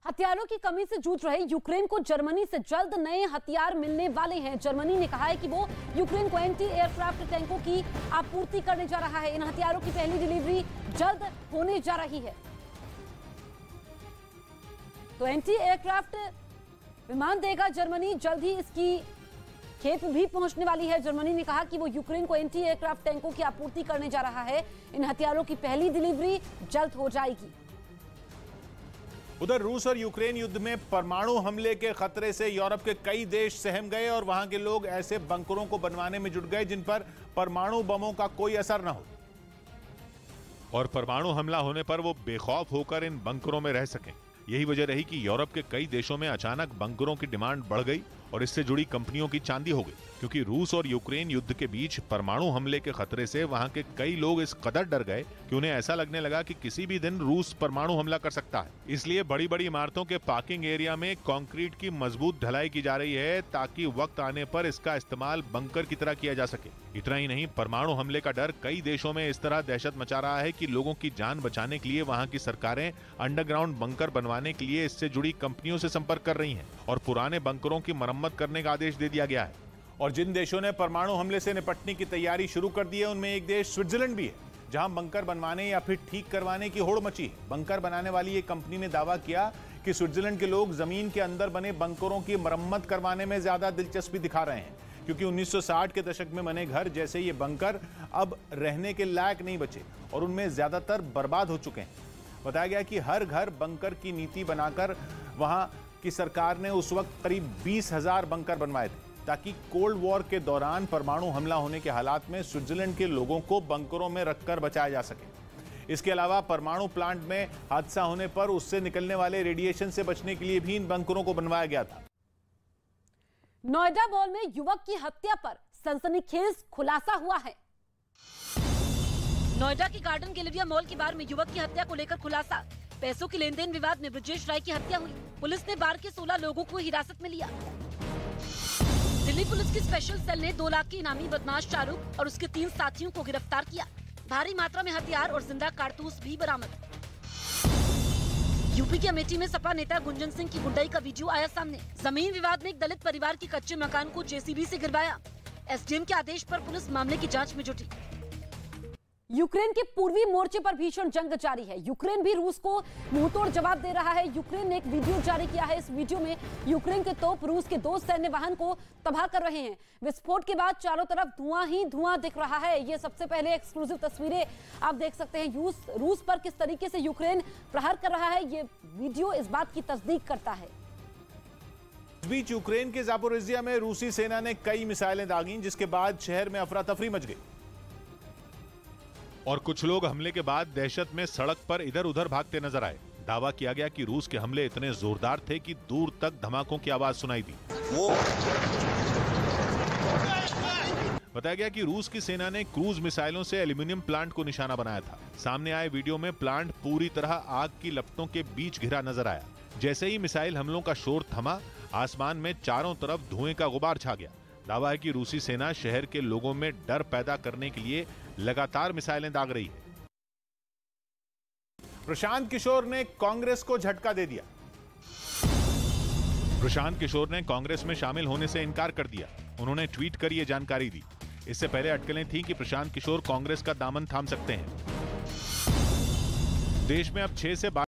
हथियारों की कमी से जूझ रहे यूक्रेन को जर्मनी से जल्द नए हथियार मिलने वाले हैं। जर्मनी ने कहा है कि वो यूक्रेन को एंटी एयरक्राफ्ट टैंकों की आपूर्ति करने जा रहा है। इन हथियारों की पहली डिलीवरी जल्द होने जा रही है। तो एंटी एयरक्राफ्ट विमान देगा जर्मनी, जल्द ही इसकी खेप भी पहुंचने वाली है। जर्मनी ने कहा कि वो यूक्रेन को एंटी एयरक्राफ्ट टैंकों की आपूर्ति करने जा रहा है। इन हथियारों की पहली डिलीवरी जल्द हो जाएगी। उधर रूस और यूक्रेन युद्ध में परमाणु हमले के खतरे से यूरोप के कई देश सहम गए और वहां के लोग ऐसे बंकरों को बनवाने में जुट गए जिन पर परमाणु बमों का कोई असर न हो और परमाणु हमला होने पर वो बेखौफ होकर इन बंकरों में रह सकें। यही वजह रही कि यूरोप के कई देशों में अचानक बंकरों की डिमांड बढ़ गई और इससे जुड़ी कंपनियों की चांदी हो गई, क्योंकि रूस और यूक्रेन युद्ध के बीच परमाणु हमले के खतरे से वहां के कई लोग इस कदर डर गए कि उन्हें ऐसा लगने लगा कि किसी भी दिन रूस परमाणु हमला कर सकता है। इसलिए बड़ी बड़ी इमारतों के पार्किंग एरिया में कंक्रीट की मजबूत ढलाई की जा रही है ताकि वक्त आने पर इसका इस्तेमाल बंकर की तरह किया जा सके। इतना ही नहीं, परमाणु हमले का डर कई देशों में इस तरह दहशत मचा रहा है कि लोगों की जान बचाने के लिए वहां की सरकारें अंडरग्राउंड बंकर बनवाने के लिए इससे जुड़ी कंपनियों से संपर्क कर रही हैं और पुराने बंकरों की मरम्मत करने का आदेश दे दिया गया है। और जिन देशों ने परमाणु हमले से निपटने की तैयारी शुरू कर दी है उनमें एक देश स्विट्जरलैंड भी है, जहां बंकर बनवाने या फिर ठीक करवाने की होड़ मची है। बंकर बनाने वाली एक कंपनी ने दावा किया कि स्विट्जरलैंड के लोग जमीन के अंदर बने बंकरों की मरम्मत करवाने में ज्यादा दिलचस्पी दिखा रहे हैं, क्योंकि 1960 के दशक में बने घर जैसे ये बंकर अब रहने के लायक नहीं बचे और उनमें ज्यादातर बर्बाद हो चुके हैं। बताया गया कि हर घर बंकर की नीति बनाकर वहां की सरकार ने उस वक्त करीब 20,000 बंकर बनवाए थे ताकि कोल्ड वॉर के दौरान परमाणु हमला होने के हालात में स्विट्जरलैंड के लोगों को बंकरों में रखकर बचाया जा सके। इसके अलावा परमाणु प्लांट में हादसा होने पर उससे निकलने वाले रेडिएशन से बचने के लिए भी इन बंकरों को बनवाया गया था। नोएडा मॉल में युवक की हत्या पर सनसनीखेज खुलासा हुआ है। नोएडा की गार्डन गैलेरिया मॉल के बार में युवक की हत्या को लेकर खुलासा। पैसों के लेन देन विवाद में ब्रजेश राय की हत्या हुई। पुलिस ने बार के 16 लोगों को हिरासत में लिया। दिल्ली पुलिस की स्पेशल सेल ने 2 लाख के इनामी बदमाश शाहरुख और उसके 3 साथियों को गिरफ्तार किया। भारी मात्रा में हथियार और जिंदा कारतूस भी बरामद। यूपी के अमेठी में सपा नेता गुंजन सिंह की गुंडाई का वीडियो आया सामने। जमीन विवाद में एक दलित परिवार के कच्चे मकान को जेसीबी से गिरवाया। एसडीएम के आदेश पर पुलिस मामले की जांच में जुटी। यूक्रेन के पूर्वी मोर्चे पर भीषण जंग जारी है। यूक्रेन भी रूस को मुंहतोड़ जवाब दे रहा है। यूक्रेन ने एक वीडियो जारी किया है। इस वीडियो में यूक्रेन के तोप रूस के 2 सैन्य वाहन को तबाह कर रहे हैं। विस्फोट के बाद चारों तरफ धुआं ही धुआं दिख रहा है। ये सबसे पहले एक्सक्लूसिव तस्वीरें आप देख सकते हैं। रूस पर किस तरीके से यूक्रेन प्रहार कर रहा है, ये वीडियो इस बात की तस्दीक करता है। इस बीच यूक्रेन के ज़ापोरिज़िया में रूसी सेना ने कई मिसाइलें दागीं, जिसके बाद शहर में अफरा तफरी मच गई और कुछ लोग हमले के बाद दहशत में सड़क पर इधर उधर भागते नजर आए। दावा किया गया कि रूस के हमले इतने जोरदार थे कि दूर तक धमाकों की आवाज सुनाई दी। बताया गया कि रूस की सेना ने क्रूज मिसाइलों से एल्यूमिनियम प्लांट को निशाना बनाया था। सामने आए वीडियो में प्लांट पूरी तरह आग की लपटों के बीच घिरा नजर आया। जैसे ही मिसाइल हमलों का शोर थमा, आसमान में चारों तरफ धुएं का गुबार छा गया। दावा है कि रूसी सेना शहर के लोगों में डर पैदा करने के लिए लगातार मिसाइलें दाग रही है। प्रशांत किशोर ने कांग्रेस को झटका दे दिया। प्रशांत किशोर ने कांग्रेस में शामिल होने से इनकार कर दिया। उन्होंने ट्वीट कर यह जानकारी दी। इससे पहले अटकलें थीं कि प्रशांत किशोर कांग्रेस का दामन थाम सकते हैं। देश में अब 6 से